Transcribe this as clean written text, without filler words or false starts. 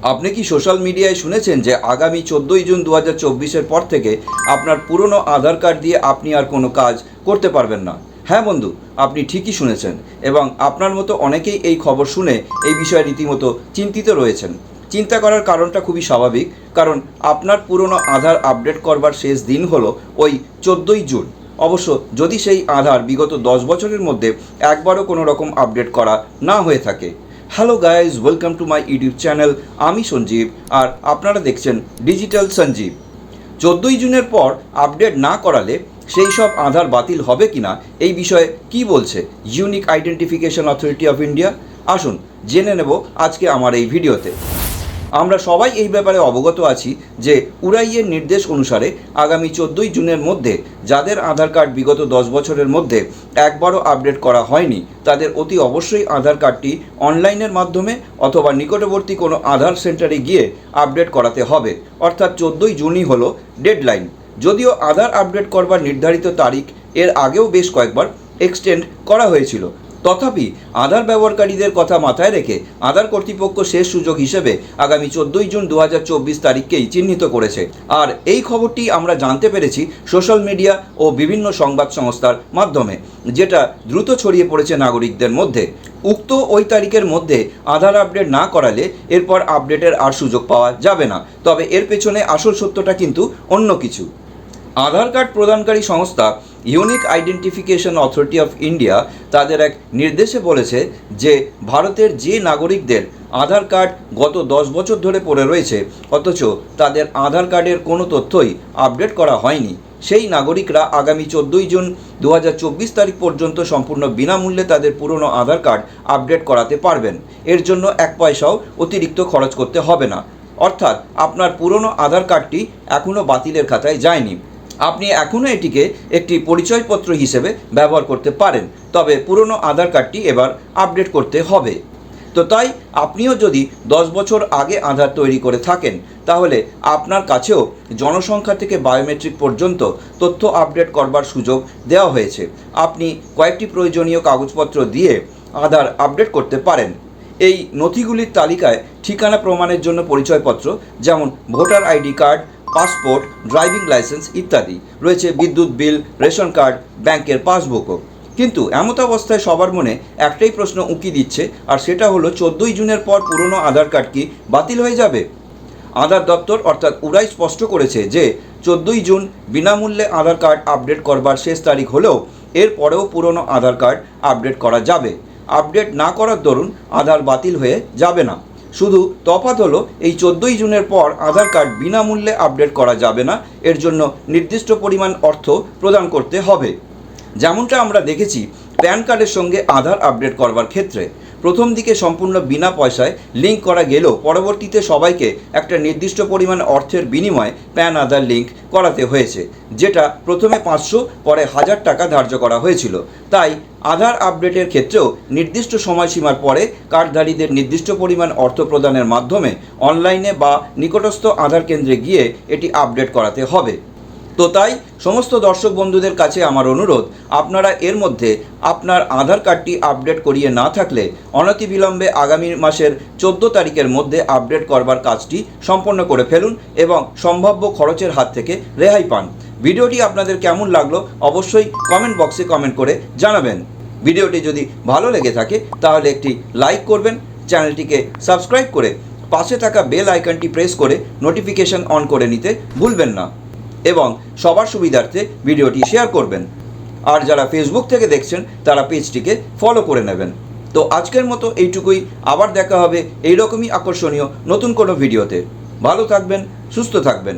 আপনি কি সোশ্যাল মিডিয়ায় শুনেছেন যে আগামী 14ই জুন 2024-এর পর থেকে আপনার পুরনো আধার কার্ড দিয়ে আপনি আর কোনো কাজ করতে পারবেন না? হ্যাঁ বন্ধু, আপনি ঠিকই শুনেছেন এবং আপনার মতো অনেকেই এই খবর শুনে এই বিষয়ে রীতিমতো চিন্তিত রয়েছেন। চিন্তা করার কারণটা খুবই স্বাভাবিক, কারণ আপনার পুরনো আধার আপডেট করবার শেষ দিন হলো ওই 14ই জুন। অবশ্য যদি সেই আধার বিগত 10 বছরের মধ্যে একবারও কোনো রকম আপডেট করা না হয়ে থাকে। Hello guys, welcome to my YouTube channel. আমি সঞ্জীব আর আপনারা দেখছেন ডিজিটাল সঞ্জীব। 14ই জুনের পর আপডেট না করালে সেই সব আধার বাতিল হবে কিনা এই বিষয়ে কি বলছে unique identification authority of India, আসুন জেনে নেব আজকে আমার এই ভিডিওতে। আমরা সবাই এই ব্যাপারে অবগত আছি যে উড়াইয়ের নির্দেশ অনুসারে আগামী 14ই জুনের মধ্যে যাদের আধার কার্ড বিগত 10 বছরের মধ্যে একবারও আপডেট করা হয়নি তাদের অতি অবশ্যই আধার কার্ডটি অনলাইনের মাধ্যমে অথবা নিকটবর্তী কোনো আধার সেন্টারে গিয়ে আপডেট করাতে হবে। অর্থাৎ 14ই জুনই হলো ডেডলাইন। যদিও আধার আপডেট করবার নির্ধারিত তারিখ এর আগেও বেশ কয়েকবার এক্সটেন্ড করা হয়েছিল, তথাপি আধার ব্যবহারকারীদের কথা মাথায় রেখে আধার কর্তৃপক্ষ শেষ সুযোগ হিসেবে আগামী 14ই জুন 2024 তারিখকেই চিহ্নিত করেছে। আর এই খবরটি আমরা জানতে পেরেছি সোশ্যাল মিডিয়া ও বিভিন্ন সংবাদ সংস্থার মাধ্যমে, যেটা দ্রুত ছড়িয়ে পড়েছে নাগরিকদের মধ্যে। উক্ত ওই তারিখের মধ্যে আধার আপডেট না করালে এরপর আপডেটের আর সুযোগ পাওয়া যাবে না। তবে এর পেছনে আসল সত্যটা কিন্তু অন্য কিছু। আধার কার্ড প্রদানকারী সংস্থা unique identification authority of India তাদের এক নির্দেশে বলেছে যে ভারতের যে নাগরিকদের আধার কার্ড গত 10 বছর ধরে পড়ে রয়েছে অথচ তাদের আধার কার্ডের কোনো তথ্যই আপডেট করা হয়নি, সেই নাগরিকরা আগামী 14ই জুন 2024 তারিখ পর্যন্ত সম্পূর্ণ বিনামূল্যে তাদের পুরনো আধার কার্ড আপডেট করাতে পারবেন। এর জন্য 1 পয়সাও অতিরিক্ত খরচ করতে হবে না। অর্থাৎ আপনার পুরনো আধার কার্ডটি এখনও বাতিলের খাতায় যায়নি, আপনি এখনও এটিকে একটি পরিচয়পত্র হিসেবে ব্যবহার করতে পারেন। তবে পুরনো আধার কার্ডটি এবার আপডেট করতে হবে। তো তাই আপনিও যদি 10 বছর আগে আধার তৈরি করে থাকেন তাহলে আপনার কাছেও জনসংখ্যা থেকে বায়োমেট্রিক পর্যন্ত তথ্য আপডেট করবার সুযোগ দেওয়া হয়েছে। আপনি কয়েকটি প্রয়োজনীয় কাগজপত্র দিয়ে আধার আপডেট করতে পারেন। এই নথিগুলির তালিকায় ঠিকানা প্রমাণের জন্য পরিচয়পত্র যেমন voter ID card, passport, driving licence ইত্যাদি রয়েছে, বিদ্যুৎ বিল, রেশন কার্ড, ব্যাংকের পাসবুকও। কিন্তু এমত অবস্থায় সবার মনে একটাই প্রশ্ন উঁকি দিচ্ছে, আর সেটা হলো 14ই জুনের পর পুরনো আধার কার্ড কি বাতিল হয়ে যাবে? আধার দপ্তর অর্থাৎ উড়াই স্পষ্ট করেছে যে 14ই জুন বিনামূল্যে আধার কার্ড আপডেট করবার শেষ তারিখ হলেও এর পরেও পুরনো আধার কার্ড আপডেট করা যাবে। আপডেট না করার দরুন আধার বাতিল হয়ে যাবে না। শুধু তফাৎ হলো এই 14ই জুনের পর আধার কার্ড বিনামূল্যে আপডেট করা যাবে না, এর জন্য নির্দিষ্ট পরিমাণ অর্থ প্রদান করতে হবে। যেমনটা আমরা দেখেছি প্যান কার্ডের সঙ্গে আধার আপডেট করবার ক্ষেত্রে প্রথম দিকে সম্পূর্ণ বিনা পয়সায় লিঙ্ক করা গেলেও পরবর্তীতে সবাইকে একটা নির্দিষ্ট পরিমাণ অর্থের বিনিময়ে প্যান আধার লিঙ্ক করাতে হয়েছে, যেটা প্রথমে 500 পরে 1000 টাকা ধার্য করা হয়েছিল। তাই আধার আপডেটের ক্ষেত্রেও নির্দিষ্ট সময়সীমার পরে কার্ডধারীদের নির্দিষ্ট পরিমাণ অর্থ প্রদানের মাধ্যমে অনলাইনে বা নিকটস্থ আধার কেন্দ্রে গিয়ে এটি আপডেট করাতে হবে। তো তাই সমস্ত দর্শক বন্ধুদের কাছে আমার অনুরোধ, আপনারা এর মধ্যে আপনার আধার কার্ডটি আপডেট করিয়ে না থাকলে অনতিবিলম্বে আগামী মাসের 14 তারিখের মধ্যে আপডেট করবার কাজটি সম্পন্ন করে ফেলুন এবং সম্ভাব্য খরচের হাত থেকে রেহাই পান। ভিডিওটি আপনাদের কেমন লাগলো অবশ্যই কমেন্ট বক্সে কমেন্ট করে জানাবেন। ভিডিওটি যদি ভালো লেগে থাকে তাহলে একটি লাইক করবেন, চ্যানেলটিকে সাবস্ক্রাইব করে পাশে থাকা বেল আইকনটি প্রেস করে নোটিফিকেশন অন করে নিতে ভুলবেন না এবং সবার সুবিধার্থে ভিডিওটি শেয়ার করবেন। আর যারা ফেসবুক থেকে দেখছেন তারা পেজটিকে ফলো করে নেবেন। তো আজকের মতো এইটুকুই, আবার দেখা হবে এইরকমই আকর্ষণীয় নতুন কোনো ভিডিওতে। ভালো থাকবেন, সুস্থ থাকবেন।